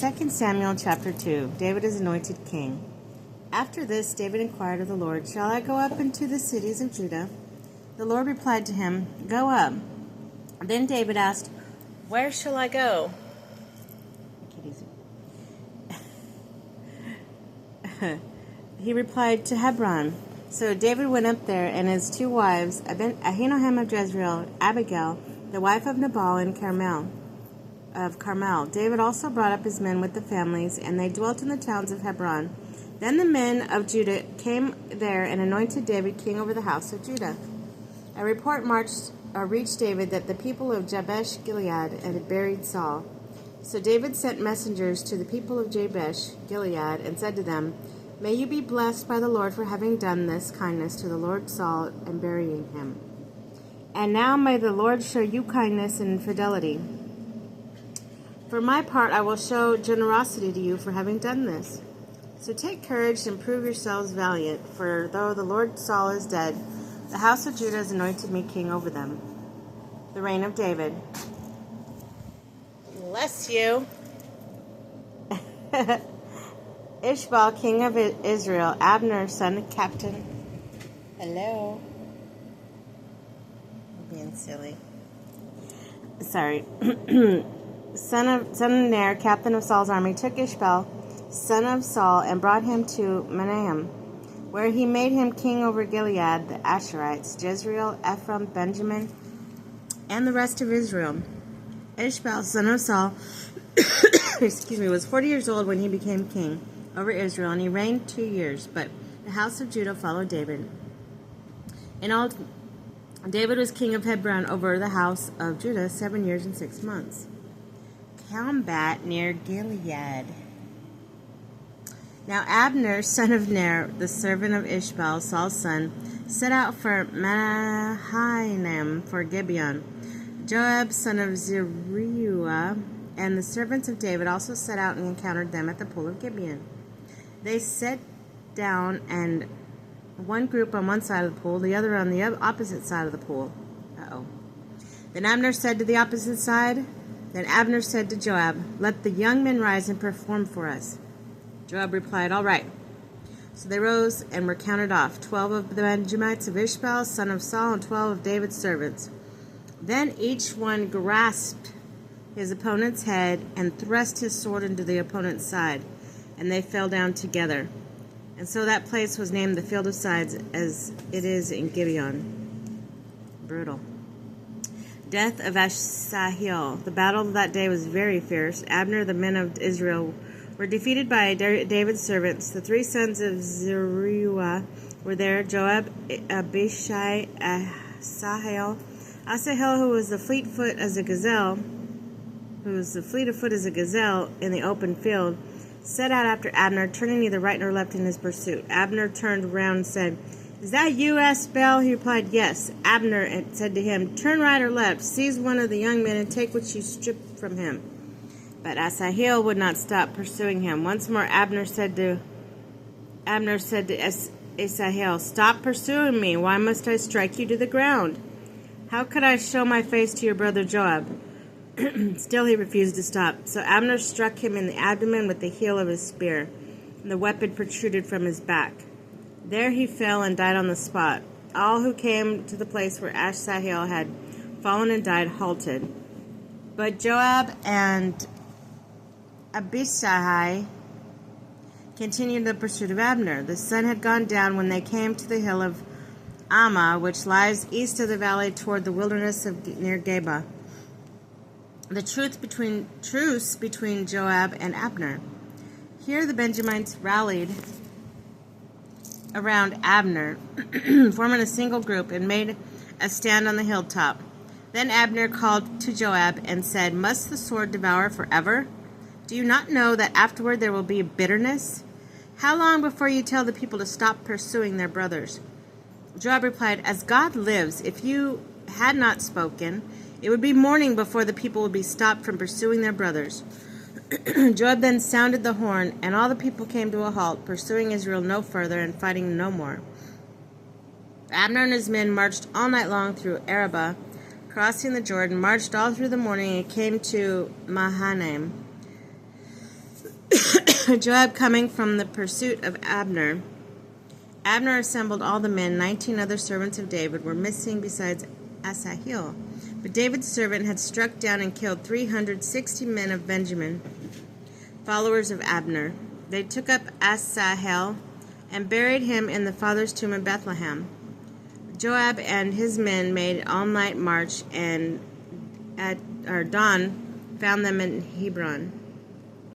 2 Samuel chapter 2. David is anointed king. After this, David inquired of the Lord, "Shall I go up into the cities of Judah?" The Lord replied to him, "Go up." Then David asked, "Where shall I go?" He replied, "To Hebron." So David went up there, and his two wives, Ahinoam of Jezreel, Abigail, the wife of Nabal in Carmel. David also brought up his men with the families, and they dwelt in the towns of Hebron. Then the men of Judah came there and anointed David king over the house of Judah. A report reached David that the people of Jabesh Gilead had buried Saul. So David sent messengers to the people of Jabesh Gilead and said to them, "May you be blessed by the Lord for having done this kindness to the Lord Saul and burying him. And now may the Lord show you kindness and fidelity. For my part, I will show generosity to you for having done this. So take courage and prove yourselves valiant, for though the Lord Saul is dead, the house of Judah has anointed me king over them." The reign of David. Bless you. Ishbaal, king of Israel, Abner, son of captain. Hello. I'm being silly. Sorry. Son of Ner, captain of Saul's army, took Ishbaal, son of Saul, and brought him to Mahanaim, where he made him king over Gilead, the Asherites, Jezreel, Ephraim, Benjamin, and the rest of Israel. Ishbaal, son of Saul, was 40 years old when he became king over Israel, and he reigned 2 years. But the house of Judah followed David. In all, David was king of Hebron over the house of Judah 7 years and 6 months. Combat near Gilead. Now Abner, son of Ner, the servant of Ishbaal, Saul's son, set out for Mahanaim for Gibeon. Joab, son of Zeruiah, and the servants of David also set out and encountered them at the pool of Gibeon. They sat down, and one group on one side of the pool, the other on the opposite side of the pool. Then Abner said to the opposite side, Then Abner said to Joab, "Let the young men rise and perform for us." Joab replied, "All right." So they rose and were counted off, 12 of the Benjamites of Ishbaal, son of Saul, and 12 of David's servants. Then each one grasped his opponent's head and thrust his sword into the opponent's side, and they fell down together. And so that place was named the Field of Sides, as it is in Gibeon. Brutal. Death of Asahel. The battle of that day was very fierce. Abner, the men of Israel, were defeated by David's servants. The 3 sons of Zeruiah were there: Joab, Abishai, Asahel. Asahel, who was fleet of foot as a gazelle in the open field, set out after Abner, turning neither right nor left in his pursuit. Abner turned around and said, "Is that you, Asahel?" He replied, "Yes." Abner said to him, "Turn right or left, seize one of the young men and take what you stripped from him." But Asahel would not stop pursuing him. Once more Abner said to Asahel, "Stop pursuing me. Why must I strike you to the ground? How could I show my face to your brother Joab?" Still he refused to stop. So Abner struck him in the abdomen with the heel of his spear, and the weapon protruded from his back. There he fell and died on the spot. All who came to the place where Asahel had fallen and died halted. But Joab and Abishai continued the pursuit of Abner. The sun had gone down when they came to the hill of Ammah, which lies east of the valley toward the wilderness near Geba. The truce between Joab and Abner. Here the Benjamites rallied around Abner, forming a single group, and made a stand on the hilltop. Then Abner called to Joab and said, "Must the sword devour forever? Do you not know that afterward there will be bitterness? How long before you tell the people to stop pursuing their brothers?" Joab replied, "As God lives, if you had not spoken, it would be morning before the people would be stopped from pursuing their brothers." Joab then sounded the horn, and all the people came to a halt, pursuing Israel no further and fighting no more. Abner and his men marched all night long through Arabah, crossing the Jordan, marched all through the morning, and came to Mahanaim. Joab coming from the pursuit of Abner. Abner assembled all the men. 19 other servants of David were missing besides Asahel. But David's servant had struck down and killed 360 men of Benjamin, followers of Abner. They took up Asahel and buried him in the father's tomb in Bethlehem. Joab and his men made an all-night march, and at dawn found them in Hebron.